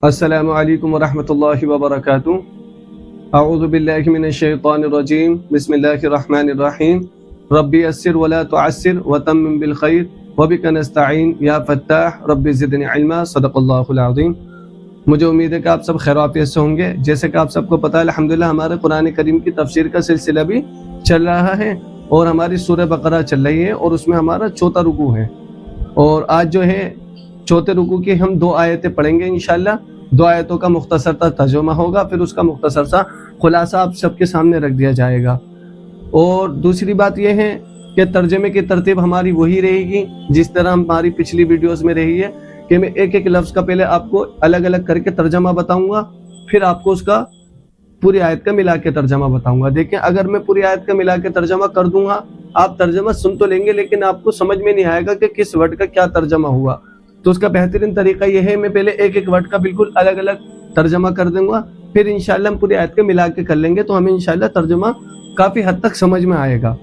السلام علیکم ورحمۃ اللہ وبرکاتہ۔ اعوذ باللہ من الشیطان الرجیم، بسم اللہ الرحمن الرحیم۔ ربی یسر ولا تعسر وتمم بالخیر وبک نستعین یا فتاح رب زدنی علما، صدق اللہ العظیم۔ مجھے امید ہے کہ آپ سب خیر و عافیت سے ہوں گے۔ جیسے کہ آپ سب کو پتہ ہے الحمدللہ ہمارے قرآن کریم کی تفسیر کا سلسلہ بھی چل رہا ہے اور ہماری سورہ بقرہ چل رہی ہے اور اس میں ہمارا چوتھا رکوع ہے، اور آج جو ہے چوتھے رکوع کی ہم 2 آیتیں پڑھیں گے انشاءاللہ۔ 2 آیتوں کا مختصر سا ترجمہ ہوگا، پھر اس کا مختصر سا خلاصہ آپ سب کے سامنے رکھ دیا جائے گا۔ اور دوسری بات یہ ہے کہ ترجمے کی ترتیب ہماری وہی رہے گی جس طرح ہماری پچھلی ویڈیوز میں رہی ہے کہ میں ایک ایک لفظ کا پہلے آپ کو الگ الگ کر کے ترجمہ بتاؤں گا، پھر آپ کو اس کا پوری آیت کا ملا کے ترجمہ بتاؤں گا۔ دیکھیں اگر میں پوری آیت کا ملا کے ترجمہ کر دوں گا، آپ ترجمہ سن تو لیں گے لیکن آپ کو سمجھ میں نہیں آئے گا کہ کس ورڈ کا کیا ترجمہ ہوا۔ تو اس کا بہترین طریقہ یہ ہے میں پہلے ایک ایک ورڈ کا بالکل الگ الگ ترجمہ کر دوں گا، پھر انشاءاللہ ہم پوری آیت کے ملا کے کر لیں گے تو ہمیں انشاءاللہ ترجمہ کافی حد تک سمجھ میں آئے گا۔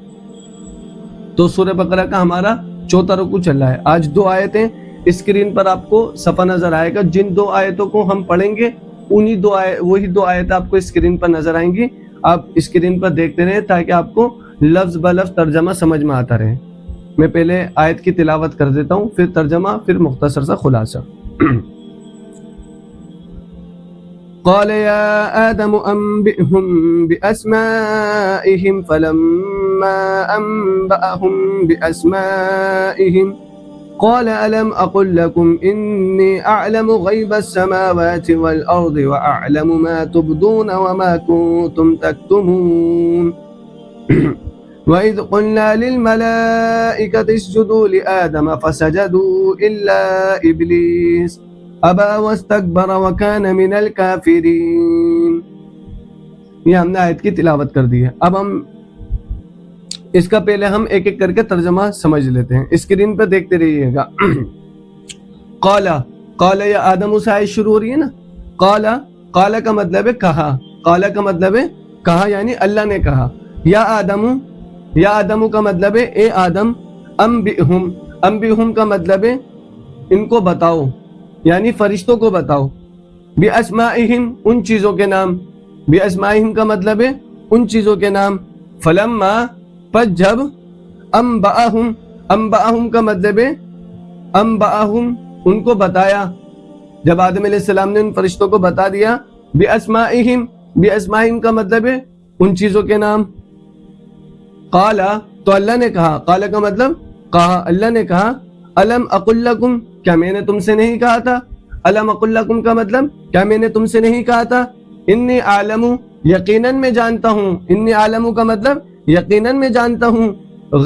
تو سورہ بقرہ کا ہمارا چوتھا رکوع چل رہا ہے۔ آج 2 آیتیں اسکرین پر آپ کو صفحہ نظر آئے گا، جن 2 آیتوں کو ہم پڑھیں گے وہی 2 آیتیں آپ کو اسکرین پر نظر آئیں گی۔ آپ اسکرین پر دیکھتے رہیں تاکہ آپ کو لفظ بلفظ ترجمہ سمجھ میں آتا رہے۔ میں پہلے آیت کی تلاوت کر دیتا ہوں، پھر ترجمہ، پھر مختصر سا خلاصہ۔ قال يا آدم أنبئهم بأسمائهم فلما أنبأهم بأسمائهم قال ألم أقل لكم إني أعلم غيب السماوات والأرض وأعلم ما تبدون وما كنتم تكتمون وإذ قلنا للملائكة اسجدوا لآدم فسجدوا إلا إبليس أبى واستكبر وكان من الكافرين۔ یہ ہم نے آیت کی تلاوت کر دی ہے۔ اب ہم اس کا پہلے ہم ایک ایک کر کے ترجمہ سمجھ لیتے ہیں، اسکرین پہ دیکھتے رہیے گا۔ قال یا آدم سے آیت شروع ہو رہی ہے نا۔ قال کا مطلب ہے کہا، قال کا مطلب ہے کہا، یعنی اللہ نے کہا۔ یا آدم کا مطلب ہے اے آدم، انبئہم کا مطلب ہے ان کو بتاؤ، یعنی فرشتوں کو بتاؤ، بِأَسْمَائِهِمْ ان چیزوں کے نام، بِأَسْمَائِهِمْ کا مطلب ہے ان چیزوں کے نام، فلما پس جب، انبأہم کا مطلب ہے انبأہم ان کو بتایا، جب آدم علیہ السلام نے ان فرشتوں کو بتا دیا، بِأَسْمَائِهِمْ کا مطلب ہے ان چیزوں کے نام، قال تو اللہ نے کہا، قال کا مطلب کہا، اللہ نے کہا، الم اقل لکم کیا میں نے تم سے نہیں کہا تھا، الم اقل لکم کا مطلب کیا میں نے تم سے نہیں کہا تھا، انی اعلم یقیناً میں جانتا ہوں، انی اعلم کا مطلب یقیناً میں جانتا ہوں،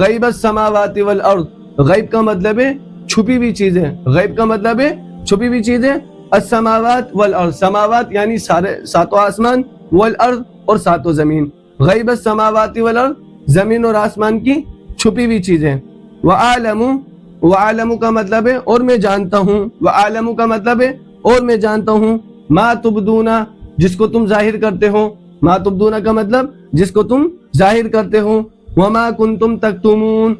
غیب السماوات والارض غیب کا مطلب ہے چھپی ہوئی چیزیں، غیب کا مطلب ہے چھپی ہوئی چیزیں، السماوات والارض سماوات یعنی ساتوں آسمان، والارض اور ساتوں زمین، غیب السماوات والارض زمین اور آسمان کی چھپی ہوئی چیزیں، وَأَعْلَمُ کا مطلب ہے اور میں جانتا ہوں، وَأَعْلَمُ کا مطلب ہے اور میں جانتا ہوں، مَا تُبْدُونَ جس کو تم ظاہر کرتے ہو، مَا تُبْدُونَ کا مطلب جس کو تم ظاہر کرتے ہو، وَمَا كُنْتُمْ تَكْتُمُونَ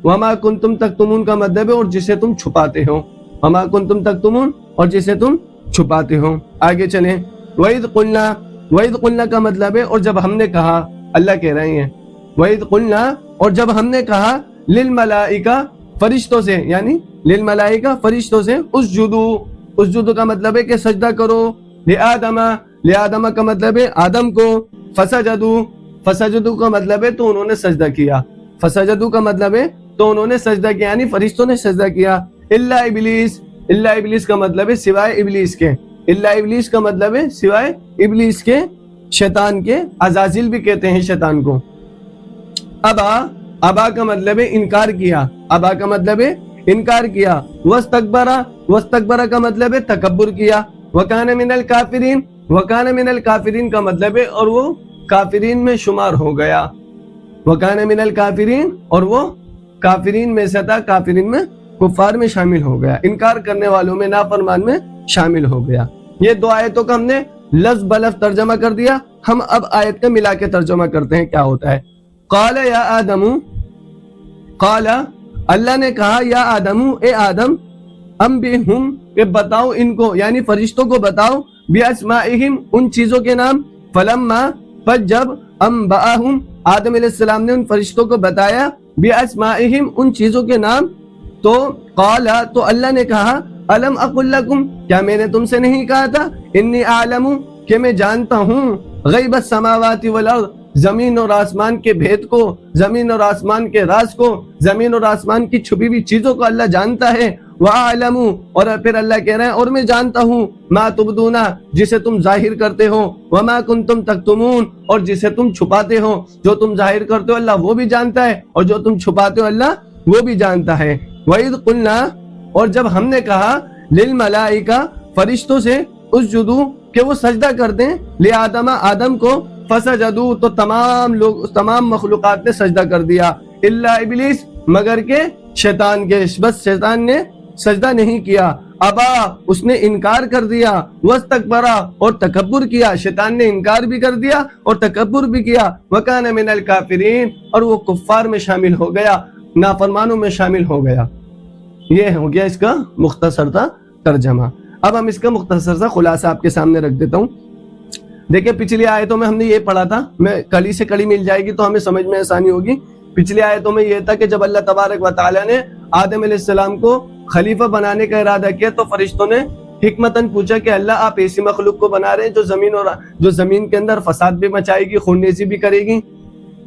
وَمَا كُنْتُمْ تَكْتُمُونَ کا مطلب ہے اور جسے تم چھپاتے ہو، وَمَا كُنْتُمْ تَكْتُمُونَ اور جسے تم چھپاتے ہو۔ آگے چلیں، وَإِذْ قُلْنَا کا مطلب ہے اور جب ہم نے کہا، اللہ کہہ رہے ہیں وَإِذْ قُلْنَا اور جب ہم نے کہا، لِلْمَلَائِكَةِ فرشتوں سے، یعنی للملائکہ فرشتوں سے، اسجدو کا مطلب ہے کہ سجدہ کرو، لآدم کا مطلب ہے آدم کو، فسجدو کا مطلب ہے تو انہوں نے سجدہ کیا، فسجدو کا مطلب ہے تو انہوں نے سجدہ کیا، یعنی فرشتوں نے سجدہ کیا، الا ابلیس کا مطلب ہے سوائے ابلیس کے، الا ابلیس کا مطلب ہے سوائے ابلیس کے، شیطان کے، عزازیل بھی کہتے ہیں شیطان کو۔ ابا کا مطلب ہے انکار کیا، ابا کا مطلب ہے انکار کیا، واستکبر کا مطلب ہے تکبر کیا، وکان من الکافرین کا مطلب ہے اور وہ کافرین میں شمار ہو گیا، وکان من الکافرین اور وہ کافرین میں سے تھا، کافرین میں کفار میں شامل ہو گیا، انکار کرنے والوں میں، نافرمان میں شامل ہو گیا۔ یہ 2 آیتوں کا ہم نے لفظ بلفظ ترجمہ کر دیا۔ ہم اب آیت کا ملا کے ترجمہ کرتے ہیں کیا ہوتا ہے۔ قال یا آدم، قال اللہ نے کہا، یا آدم اے آدم، انبئہم کہ بتاؤ ان کو یعنی فرشتوں کو بتاؤ بیاسمائہم ان چیزوں کے نام فلما پس جب انبأہم آدم علیہ السلام نے ان فرشتوں کو بتایا بیاسمائہم ان چیزوں کے نام تو قال تو اللہ نے کہا الم اقل لکم کیا میں نے تم سے نہیں کہا تھا انی اعلم کہ میں جانتا ہوں غیب السماوات والارض زمین اور آسمان کے بھید کو زمین اور آسمان کے راز کو زمین اور آسمان کی چھپی ہوئی چیزوں کو اللہ جانتا ہے وَأَعْلَمُ اور پھر اللہ کہہ رہے ہیں اور میں جانتا ہوں ما تبدون جسے تم ظاہر کرتے ہو وما کنتم تکتمون اور جسے تم چھپاتے ہو جو تم ظاہر کرتے ہو اللہ وہ بھی جانتا ہے اور جو تم چھپاتے ہو اللہ وہ بھی جانتا ہے وَإِذْ قُلْنَا اور جب ہم نے کہا للملائکہ فرشتوں سے اسجدو کہ وہ سجدہ کر دیں لآدم آدم کو فسجدو تو تمام مخلوقات نے سجدہ کر دیا الا ابلیس مگر کہ شیطان کے بس شیطان نے سجدہ نہیں کیا ابا اس نے انکار کر دیا واستکبرا اور تکبر کیا شیطان نے انکار بھی کر دیا اور تکبر بھی کیا وکان من الکافرین اور وہ کفار میں شامل ہو گیا نافرمانوں میں شامل ہو گیا یہ ہو گیا اس کا مختصر تھا ترجمہ اب ہم اس کا مختصر سا خلاصہ آپ کے سامنے رکھ دیتا ہوں دیکھیں پچھلی آیتوں میں ہم نے یہ پڑھا تھا میں کلی سے کلی مل جائے گی تو ہمیں سمجھ میں آسانی ہوگی پچھلی آیتوں میں یہ تھا کہ جب اللہ تبارک و تعالی نے آدم علیہ السلام کو خلیفہ بنانے کا ارادہ کیا تو فرشتوں نے حکمتاً پوچھا کہ اللہ آپ ایسی مخلوق کو بنا رہے ہیں جو زمین کے اندر فساد بھی مچائے گی خونریزی بھی کرے گی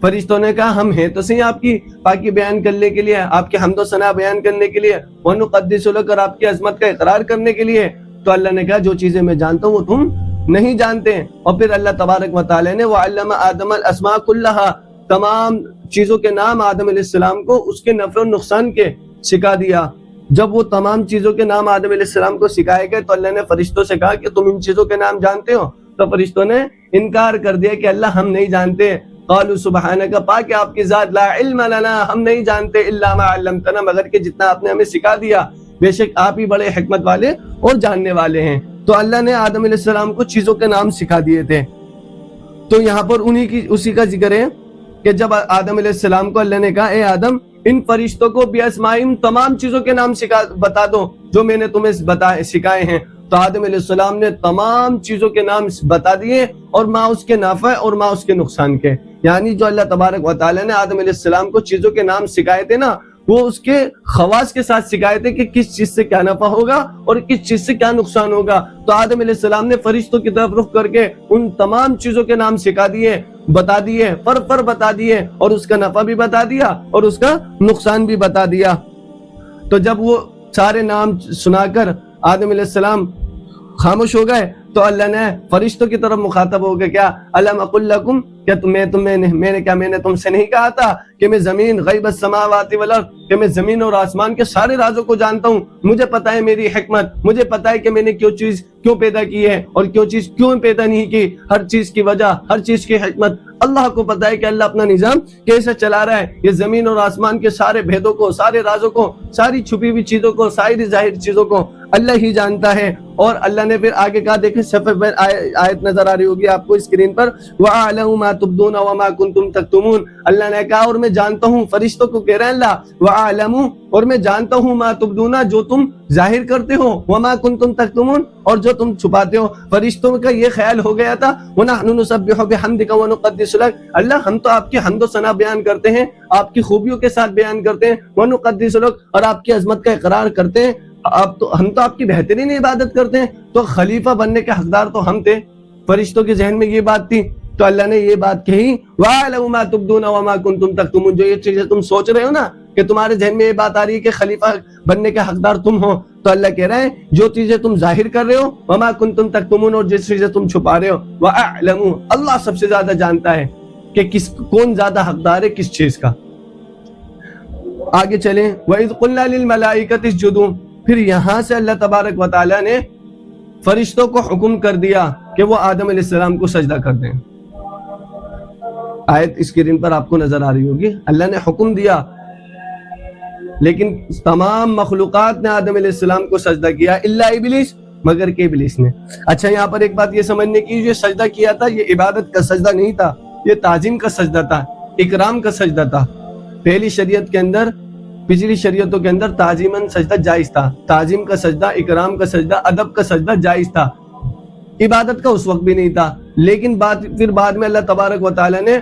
فرشتوں نے کہا ہم ہیں تو صحیح آپ کی پاکی بیان کرنے کے لیے آپ کے حمد و ثنا بیان کرنے کے لیے ونقدس لک اور آپ کی عظمت کا اقرار کرنے کے لیے تو اللہ نے کہا جو چیزیں میں جانتا ہوں وہ تم نہیں جانتے اور پھر اللہ تبارک و تعالی نے وعلم آدم الاسماء کلھا تمام چیزوں کے نام آدم علیہ السلام کو اس کے نفع و نقصان کے سکھا دیا جب وہ تمام چیزوں کے نام آدم علیہ السلام کو سکھائے گئے تو اللہ نے فرشتوں سے کہا کہ تم ان چیزوں کے نام جانتے ہو تو فرشتوں نے انکار کر دیا کہ اللہ ہم نہیں جانتے قالوا سبحانک پاک آپ کی ذات لا علم لنا ہم نہیں جانتے الا ما علمتنا مگر کہ جتنا آپ نے ہمیں سکھا دیا بے شک آپ ہی بڑے حکمت والے اور جاننے والے ہیں تو اللہ نے آدم علیہ السلام کو چیزوں کے نام سکھا دیے تھے تو یہاں پر اسی کا ذکر ہے کہ جب آدم علیہ السلام کو اللہ نے کہا اے آدم ان فرشتوں کو بیاسمائم تمام چیزوں کے نام بتا دو جو میں نے تمہیں سکھائے ہیں تو آدم علیہ السلام نے تمام چیزوں کے نام بتا دیے اور ماں اس کے نفع اور ماں اس کے نقصان کے یعنی جو اللہ تبارک و تعالی نے آدم علیہ السلام کو چیزوں کے نام سکھائے تھے نا وہ اس کے خواص کے ساتھ سکھائے تھے کہ کس چیز سے کیا نفع ہوگا اور کس چیز سے کیا نقصان ہوگا تو آدم علیہ السلام نے فرشتوں کی طرف رخ کر کے ان تمام چیزوں کے نام سکھا دیے بتا دیے پر بتا دیے اور اس کا نفع بھی بتا دیا اور اس کا نقصان بھی بتا دیا تو جب وہ سارے نام سنا کر آدم علیہ السلام خاموش ہو گئے تو اللہ نے فرشتوں کی طرف مخاطب ہو گئے کیا الم اقل لکم کیا میں نے تم سے نہیں کہا تھا کہ میں زمین غیب السماوات والارض کہ میں زمین اور آسمان کے سارے رازوں کو جانتا ہوں مجھے پتا ہے میری حکمت مجھے پتا ہے کہ میں نے کیوں پیدا کی ہے اور کیوں پیدا نہیں کی ہر چیز کی وجہ ہر چیز کی حکمت اللہ کو پتا ہے کہ اللہ اپنا نظام کیسے چلا رہا ہے یہ زمین اور آسمان کے سارے بھیدوں کو سارے رازوں کو ساری چھپی ہوئی چیزوں کو ساری ظاہر چیزوں کو اللہ ہی جانتا ہے اور اللہ نے پھر آگے کہا دیکھیں صفحے پر آیت نظر آ رہی ہوگی آپ کو اسکرین پر وَأَعْلَمُ مَا تُبْدُونَ وَمَا كُنْتُمْ تَكْتُمُونَ اللہ نے کہا اور میں جانتا ہوں فرشتوں کو کہہ رہے ہیں اللہ وَأَعْلَمُ اور میں جانتا ہوں مَا تُبْدُونَ جو تم ظاہر کرتے ہو وَمَا كُنْتُمْ تَكْتُمُونَ اور جو تم چھپاتے ہو فرشتوں کا یہ خیال ہو گیا تھا وَنَحْنُ نُسَبِّحُ بِحَمْدِكَ وَنُقَدِّسُ لَكَ اللہ ہم تو آپ کی حمد و ثنا بیان کرتے ہیں آپ کی خوبیوں کے ساتھ بیان کرتے ہیں وَنُقَدِّسُ لَكَ اور آپ کی عظمت کا اقرار کرتے ہیں ہم تو آپ کی بہترین عبادت کرتے ہیں تو خلیفہ بننے کے حقدار تو ہم تھے فرشتوں کے ذہن میں یہ بات تھی تو اللہ نے یہ بات کہی وَأَعْلَمُ مَا تُبْدُونَ وَمَا كُنْتُمْ تَكْتُمُونَ جو یہ چیزیں تم سوچ رہے ہو نا کہ تمہارے ذہن میں یہ بات آ رہی ہے کہ خلیفہ بننے کے حقدار تم ہو تو اللہ کہہ رہے ہیں جو چیزیں تم ظاہر کر رہے ہو وَمَا كُنْتُمْ تَكْتُمُونَ اور جس چیزیں تم چھپا رہے ہو وَأَعْلَمُ اللہ سب سے زیادہ جانتا ہے کہ کون زیادہ حقدار ہے کس چیز کا آگے چلیں وَإِذْ قُلْنَا لِلْمَلَائِكَةِ اسْجُدُوا پھر یہاں سے اللہ تبارک و تعالی نے فرشتوں کو حکم کر دیا کہ وہ آدم علیہ السلام کو سجدہ کر دیں آیت اسکرین پر آپ کو نظر آ رہی ہوگی اللہ نے حکم دیا لیکن تمام مخلوقات نے آدم علیہ السلام کو سجدہ کیا الا ابلیس مگر کہ ابلیس نے اچھا یہاں پر ایک بات یہ سمجھنے کی جو سجدہ کیا تھا یہ عبادت کا سجدہ نہیں تھا یہ تعظیم کا سجدہ تھا اکرام کا سجدہ تھا پہلی شریعت کے اندر پچھلی شریعتوں کے اندر تعظیماً سجدہ جائز تھا، تعظیم کا سجدہ، اکرام کا سجدہ، ادب کا سجدہ جائز تھا، عبادت کا اس وقت بھی نہیں تھا. لیکن پھر بعد میں اللہ تبارک و تعالیٰ نے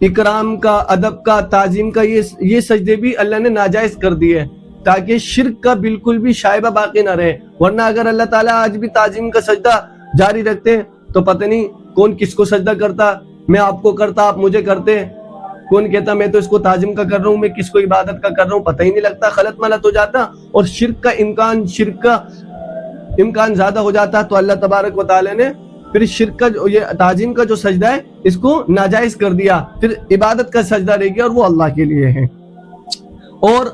اکرام کا، ادب کا، تعظیم کا یہ سجدے بھی اللہ نے ناجائز کر دیے تاکہ شرک کا بالکل بھی شائبہ باقی نہ رہے. ورنہ اگر اللہ تعالیٰ آج بھی تعظیم کا سجدہ جاری رکھتے تو پتہ نہیں کون کس کو سجدہ کرتا، میں آپ کو کرتا، آپ مجھے کرتے، کون کہتا میں تو اس کو تعظیم کا کر رہا ہوں، میں کس کو عبادت کا کر رہا ہوں، پتہ ہی نہیں لگتا، غلط ملت ہو جاتا اور شرک کا امکان زیادہ ہو جاتا. تو اللہ تبارک و تعالیٰ نے پھر شرک کا یہ تعظیم کا جو سجدہ ہے اس کو ناجائز کر دیا، پھر عبادت کا سجدہ رہ گیا اور وہ اللہ کے لیے ہے. اور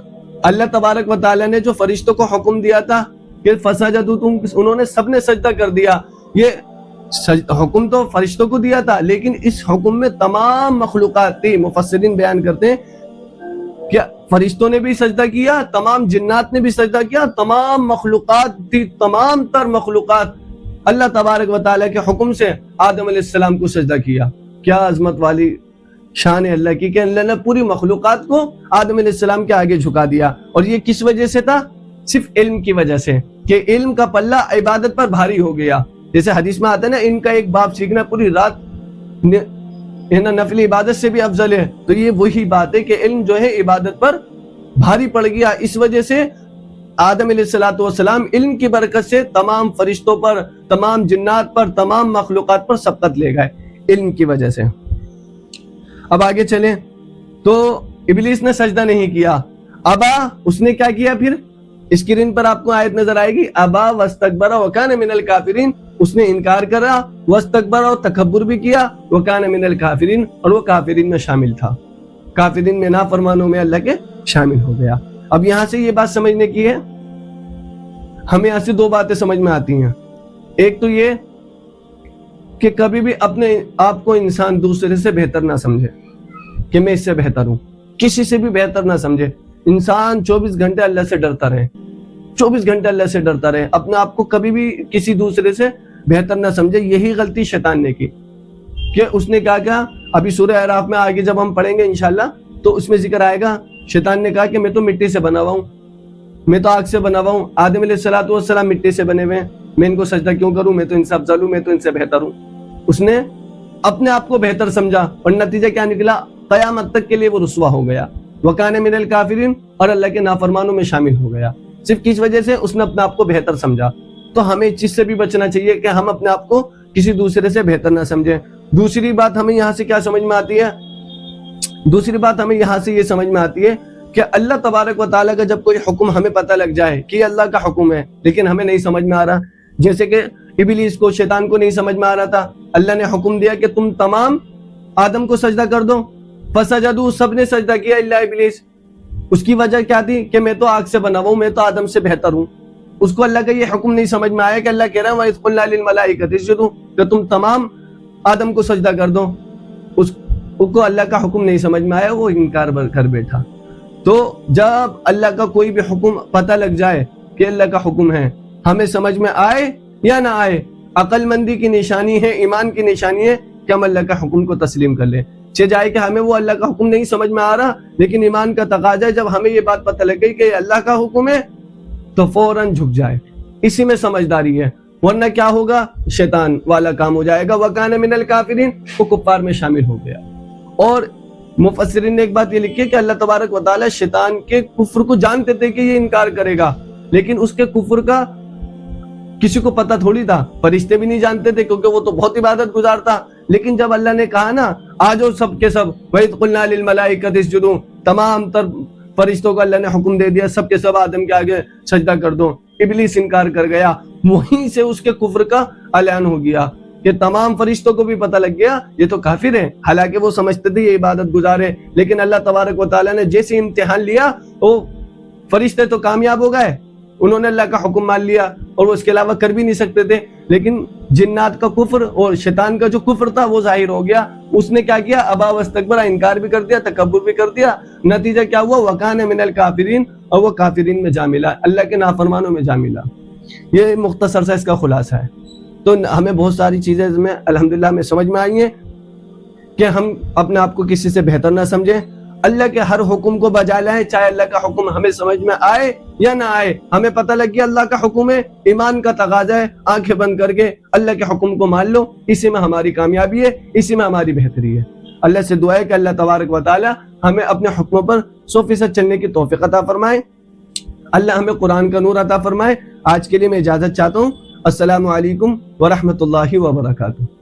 اللہ تبارک و تعالیٰ نے جو فرشتوں کو حکم دیا تھا کہ فسجدوا، انہوں نے سب نے سجدہ کر دیا. یہ حکم تو فرشتوں کو دیا تھا لیکن اس حکم میں تمام مخلوقات تھی. مفسرین بیان کرتے ہیں کہ فرشتوں نے بھی سجدہ کیا، تمام جنات نے بھی سجدہ کیا، تمام مخلوقات تھی، تمام تر مخلوقات اللہ تبارک و تعالیٰ کے حکم سے آدم علیہ السلام کو سجدہ کیا. کیا عظمت والی شان ہے اللہ کی کہ اللہ نے پوری مخلوقات کو آدم علیہ السلام کے آگے جھکا دیا. اور یہ کس وجہ سے تھا؟ صرف علم کی وجہ سے کہ علم کا پلہ عبادت پر بھاری ہو گیا. جیسے حدیث میں آتا ہے نا، ان کا ایک باب سیکھنا پوری رات نفلی عبادت سے بھی افضل ہے. تو یہ وہی بات ہے کہ علم جو ہے عبادت پر بھاری پڑ گیا. اس وجہ سے آدم علیہ السلام علم کی برکت سے تمام فرشتوں پر، تمام جنات پر، تمام مخلوقات پر سبقت لے گئے علم کی وجہ سے. اب آگے چلیں تو ابلیس نے سجدہ نہیں کیا. ابا، اس نے کیا کیا؟ پھر اسکرین پر آپ کو آیت نظر آئے گی، ابا واستکبر وکان من الکافرین. اس نے انکار کرا، واستکبر، اور تکبر بھی کیا، وکان من الکافرین، اور وہ کافرین میں شامل تھا، کافرین میں، نافرمانوں میں اللہ کے شامل ہو گیا. اب یہاں سے یہ بات سمجھنے کی ہے، ہمیں یہاں سے دو باتیں سمجھ میں آتی ہیں. ایک تو یہ کہ کبھی بھی اپنے آپ کو انسان دوسرے سے بہتر نہ سمجھے کہ میں اس سے بہتر ہوں، کسی سے بھی بہتر نہ سمجھے. انسان 24 گھنٹے اللہ سے ڈرتا رہے، 24 گھنٹے اللہ سے ڈرتا رہے، اپنے آپ کو کبھی بھی کسی دوسرے سے بہتر نہ سمجھے. یہی غلطی شیطان نے کی کہ اس نے کہا ابھی سورہ اعراف میں آگے جب ہم پڑھیں گے انشاءاللہ تو اس میں ذکر آئے گا، شیطان نے کہا کہ میں تو مٹی سے بنا ہوا ہوں، میں تو آگ سے بنا ہوا ہوں، آدم علیہ السلام مٹی سے بنے ہوئے ہیں، میں ان کو سجدہ کیوں کروں، میں تو ان سے افضل ہوں، میں تو ان سے بہتر ہوں. اس نے اپنے آپ کو بہتر سمجھا اور نتیجہ کیا نکلا؟ قیامت تک کے لیے وہ رسوا ہو گیا، وکان من الکافرین، اور اللہ کے نافرمانوں میں شامل ہو گیا. صرف کس وجہ سے؟ اس نے اپنے آپ کو بہتر سمجھا. تو ہمیں اس چیز سے بھی بچنا چاہیے کہ ہم اپنے آپ کو کسی دوسرے سے بہتر نہ سمجھیں. دوسری بات ہمیں یہاں سے کیا سمجھ میں آتی ہے؟ دوسری بات ہمیں یہاں سے یہ سمجھ میں آتی ہے کہ اللہ تبارک و تعالیٰ کا جب کوئی حکم ہمیں پتہ لگ جائے کہ یہ اللہ کا حکم ہے لیکن ہمیں نہیں سمجھ میں آ رہا، جیسے کہ ابلیس کو، شیطان کو نہیں سمجھ میں آ رہا تھا، اللہ نے حکم دیا کہ تم تمام آدم کو سجدہ کر دو، فسجدوا، سب نے سجدہ کیا الا ابلیس. اس کی وجہ کیا تھی؟ کہ میں تو آگ سے بنا ہوا ہوں، میں تو آدم سے بہتر ہوں. اس کو اللہ کا یہ حکم نہیں سمجھ میں آیا کہ اللہ کہہ رہا ہے وَإِذْ قُلْنَا لِلْمَلَائِكَةِ اسْجُدُوا، کہ تم تمام آدم کو سجدہ کر دو. اس کو اللہ کا حکم نہیں سمجھ میں آیا، وہ انکار کر بیٹھا. تو جب اللہ کا کوئی بھی حکم پتہ لگ جائے کہ اللہ کا حکم ہے، ہمیں سمجھ میں آئے یا نہ آئے، عقل مندی کی نشانی ہے، ایمان کی نشانی ہے کہ ہم اللہ کا حکم کو تسلیم کر لیں. جائے کہ ہمیں وہ اللہ کا حکم نہیں سمجھ میں آ رہا لیکن ایمان کا تقاضا ہے، جب ہمیں یہ بات پتہ لگ گئی کہ یہ اللہ کا حکم ہے تو فوراً جھک جائے. اسی میں سمجھداری ہے، ورنہ کیا ہوگا؟ شیطان والا کام ہو جائے گا، وَكَانَ مِنَ الْكَافِرِينَ، وہ کفار میں شامل ہو گیا. اور مفسرین نے ایک بات یہ لکھی کہ اللہ تبارک و تعالیٰ شیطان کے کفر کو جانتے تھے کہ یہ انکار کرے گا، لیکن اس کے کفر کا کسی کو پتہ تھوڑی تھا، فرشتے بھی نہیں جانتے تھے کیونکہ وہ تو بہت عبادت گزار تھا. لیکن جب اللہ نے کہا نا آجو سب کے سب، وَإِذْ قُلْنَا لِلْمَلَائِكَةِ اسْجُدُوا، تمام تر فرشتوں کو اللہ نے حکم دے دیا سب کے سب آدم کے آگے سجدہ کر دو. ابلیس انکار کر گیا، وہیں سے اس کے کفر کا اعلان ہو گیا کہ تمام فرشتوں کو بھی پتہ لگ گیا یہ تو کافر ہے. حالانکہ وہ سمجھتے تھے یہ عبادت گزار ہے، لیکن اللہ تبارک و تعالیٰ نے جیسے امتحان لیا وہ فرشتے تو کامیاب ہو گئے، انہوں نے اللہ کا حکم مان لیا اور وہ اس کے علاوہ کر بھی نہیں سکتے تھے. لیکن جنات کا کفر اور شیطان کا جو کفر تھا وہ ظاہر ہو گیا. اس نے کیا کیا؟ ابا واستکبر، انکار بھی کر دیا، تکبر بھی کر دیا. نتیجہ کیا ہوا؟ وکان من الکافرین، اور وہ کافرین میں جا ملا، اللہ کے نافرمانوں میں جا ملا. یہ مختصر سا اس کا خلاصہ ہے. تو ہمیں بہت ساری چیزیں اس میں الحمدللہ میں سمجھ میں آئی ہیں کہ ہم اپنے آپ کو کسی سے بہتر نہ سمجھیں. اللہ کے ہر حکم کو بجا لائیں، چاہے اللہ کا حکم ہمیں سمجھ میں آئے یا نہ آئے. ہمیں پتہ لگ گیا اللہ کا حکم ہے، ایمان کا تقاضا ہے، آنکھیں بند کر کے اللہ کے حکم کو مان لو. اسی میں ہماری کامیابی ہے، اسی میں ہماری بہتری ہے. اللہ سے دعا ہے کہ اللہ تبارک و تعالی ہمیں اپنے حکموں پر 100% چلنے کی توفیق عطا فرمائے. اللہ ہمیں قرآن کا نور عطا فرمائے. آج کے لیے میں اجازت چاہتا ہوں. السلام علیکم ورحمۃ اللہ وبرکاتہ.